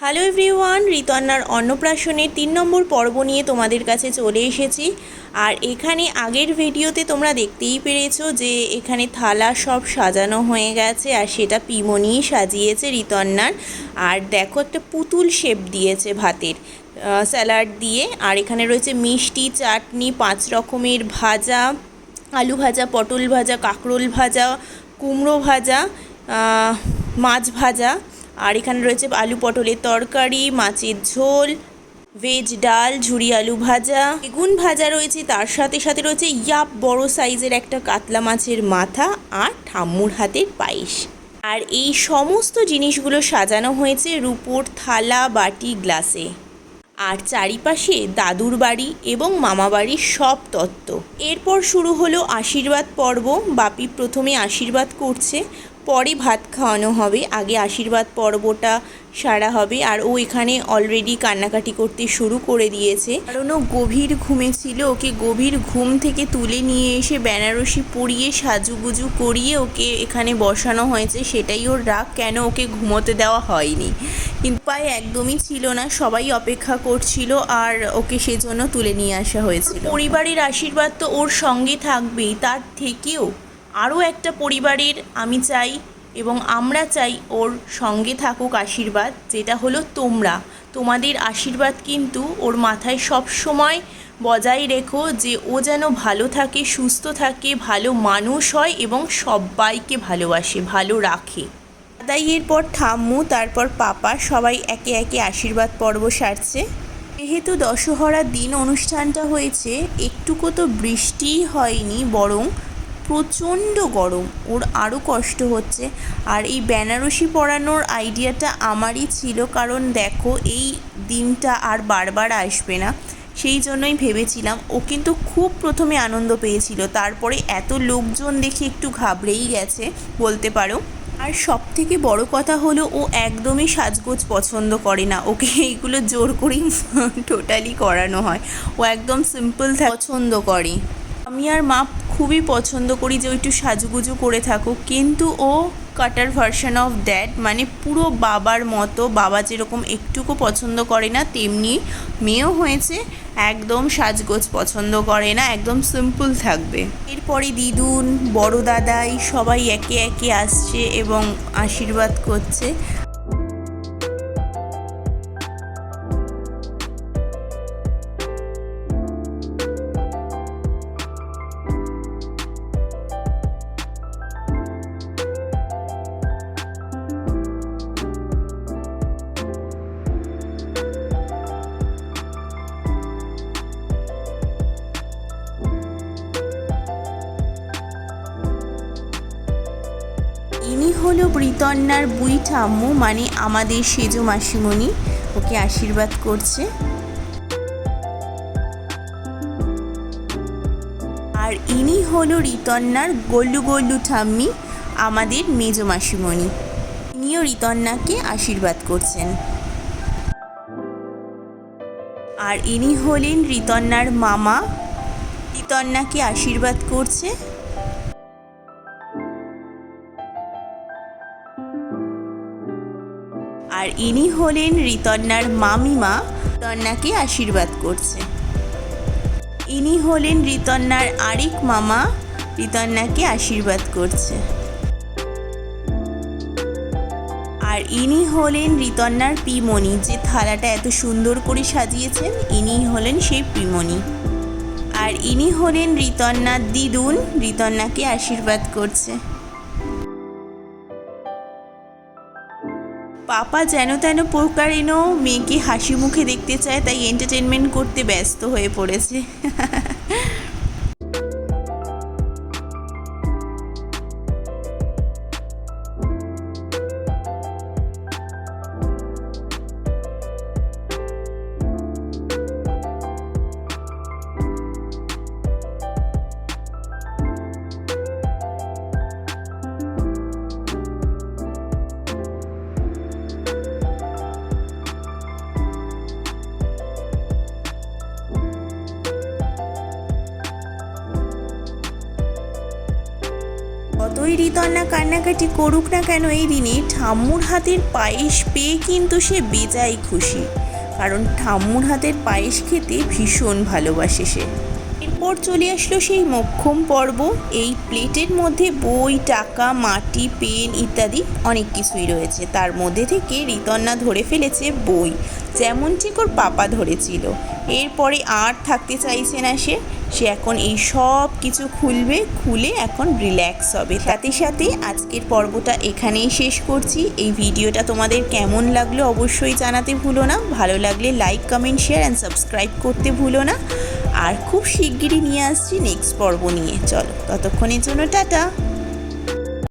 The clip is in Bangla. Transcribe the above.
হ্যালো এভরিওয়ান, ঋতন্নার অন্নপ্রাশনের 3 নম্বর পর্ব নিয়ে তোমাদের কাছে চলে এসেছি। আর এখানে আগের ভিডিওতে তোমরা দেখতেই পেরেছো যে এখানে থালা সব সাজানো হয়ে গেছে আর সেটা পিমনিই সাজিয়েছে ঋতন্নার। আর দেখো একটা পুতুল শেপ দিয়েছে ভাতের, স্যালাড দিয়ে। আর এখানে রয়েছে মিষ্টি, চাটনি, 5 রকমের ভাজা, আলু ভাজা, পটল ভাজা, কাঁকরোল ভাজা, কুমড়ো ভাজা, মাছ ভাজা। আর এখানে রয়েছে আলু পটলের তরকারি, মাছের ঝোল, ভেজ ডাল, ঝুরি আলু ভাজা, বেগুন ভাজা রয়েছে। তার সাথে সাথে রয়েছে বড় সাইজের একটা কাতলা মাছের মাথা আর ঠাম্মুর হাতের পায়েস। আর এই সমস্ত জিনিসগুলো সাজানো হয়েছে রূপোর থালা, বাটি, গ্লাসে। আর চারিপাশে দাদুর বাড়ি এবং মামা বাড়ির সব তত্ত্ব। এরপর শুরু হলো আশীর্বাদ পর্ব। বাপি প্রথমে আশীর্বাদ করছে, পরে ভাত খাওয়ানো হবে। আগে আশীর্বাদ পর্বটা সারা হবে। আর ও এখানে অলরেডি কান্নাকাটি করতে শুরু করে দিয়েছে, কারণ ও গভীর ঘুমে ছিল। ওকে গভীর ঘুম থেকে তুলে নিয়ে এসে বেনারসি পরিয়ে সাজুগুজু করিয়ে ওকে এখানে বসানো হয়েছে। সেটাই ওর রাগ, কেন ওকে ঘুমোতে দেওয়া হয়নি। কিন্তু পায়ে একদমই ছিল না, সবাই অপেক্ষা করছিল আর ওকে সেজন্য তুলে নিয়ে আসা হয়েছিল। পরিবারের আশীর্বাদ তো ওর সঙ্গে থাকবেই, তার থেকেও আরও একটা পরিবারের আমি চাই এবং আমরা চাই ওর সঙ্গে থাকুক আশীর্বাদ, যেটা হলো তোমরা। তোমাদের আশীর্বাদ কিন্তু ওর মাথায় সব সময় বজায় রেখো, যে ও যেন ভালো থাকে, সুস্থ থাকে, ভালো মানুষ হয় এবং সবাইকে ভালোবাসে, ভালো রাখে। দাদাইয়ের পর ঠাম্মু, তারপর পাপা, সবাই একে একে আশীর্বাদ পর্ব সারছে। যেহেতু দশহরার দিন অনুষ্ঠানটা হয়েছে, একটুকু তো বৃষ্টিই হয়নি, বরং প্রচণ্ড গরম। ওর আরও কষ্ট হচ্ছে। আর এই বেনারসি পরানোর আইডিয়াটা আমারই ছিল, কারণ দেখো এই দিনটা আর বারবার আসবে না, সেই জন্যই ভেবেছিলাম। ও কিন্তু খুব প্রথমে আনন্দ পেয়েছিল, তারপরে এত লোকজন দেখে একটু ঘাবড়েই গেছে বলতে পারো। আর সব থেকে বড় কথা হলো ও একদমই সাজগোজ পছন্দ করে না, ওকে এইগুলো জোর করেই টোটালি করানো হয়। ও একদম সিম্পল পছন্দ করে। আমি আর মা খুবই পছন্দ করি যে ও একটু সাজুগুজু করে থাকুক, কিন্তু ও কাটার ভার্সন অফ দ্যাট, মানে পুরো বাবার মতো। বাবা যেরকম একটুকু পছন্দ করে না, তেমনি মেয়েও হয়েছে, একদম সাজগোজ পছন্দ করে না, একদম সিম্পল থাকবে। এরপরে দিদুন, বড় দাদাই সবাই একে একে আসছে এবং আশীর্বাদ করছে। ইনি হলো ঋতন্নার বুই ঠাম্মু, মানে আমাদের সেজো মাসিমণি, ওকে আশীর্বাদ করছে। আর ইনি হলো ঋতন্নার গল্লু গল্লু ঠাম্মি, আমাদের মেজো মাসিমণি। ইনিও ঋতন্নাকে আশীর্বাদ করছেন। আর ইনি হলেন ঋতন্নার মামা, ঋতন্নাকে আশীর্বাদ করছে। আর ইনি হলেন ঋতন্নার মামিমা, ঋতন্নাকে আশীর্বাদ করছে। ইনি হলেন ঋতন্নার আরেক মামা, ঋতন্নাকে আশীর্বাদ করছে। আর ইনি হলেন ঋতন্নার পিমনি, যে থালাটা এত সুন্দর করে সাজিয়েছেন, ইনি হলেন সেই পিমনি। আর ইনি হলেন ঋতন্নার দিদুন, ঋতন্নাকে আশীর্বাদ করছে। পাপা যেন তেন প্রকারেণ মেয়েকে হাসি মুখে দেখতে চায়, তাই এন্টারটেনমেন্ট করতে ব্যস্ত হয়ে পড়েছে। যতই ঋতন্না কান্নাকাটি করুক না কেন এই দিনে ঠাম্মুর হাতের পায়েস পেয়ে কিন্তু সে বেজায় খুশি, কারণ ঠাম্মুর হাতের পায়েস খেতে ভীষণ ভালোবাসে সে। এরপর চলে আসলো সেই মোক্ষম পর্ব। এই প্লেটের মধ্যে বই, টাকা, মাটি, পেন ইত্যাদি অনেক কিছুই রয়েছে। তার মধ্যে থেকে ঋতন্না ধরে ফেলেছে বই, যেমন ঠিক ওর পাপা ধরেছিল। এরপরে আর থাকতে চাইছে না সে এখন এই সব কিছু খুলে এখন রিল্যাক্স হবে। সাথে সাথে আজকের পর্বটা এখানেই শেষ করছি। এই ভিডিওটা তোমাদের কেমন লাগলো অবশ্যই জানাতে ভুলো না। ভালো লাগলে like, comment, share and subscribe করতে ভুলো না। আর খুব শিগগিরই নিয়ে আসছি নেক্সট পর্ব নিয়ে। চলো, ততক্ষণের জন্য টাটা।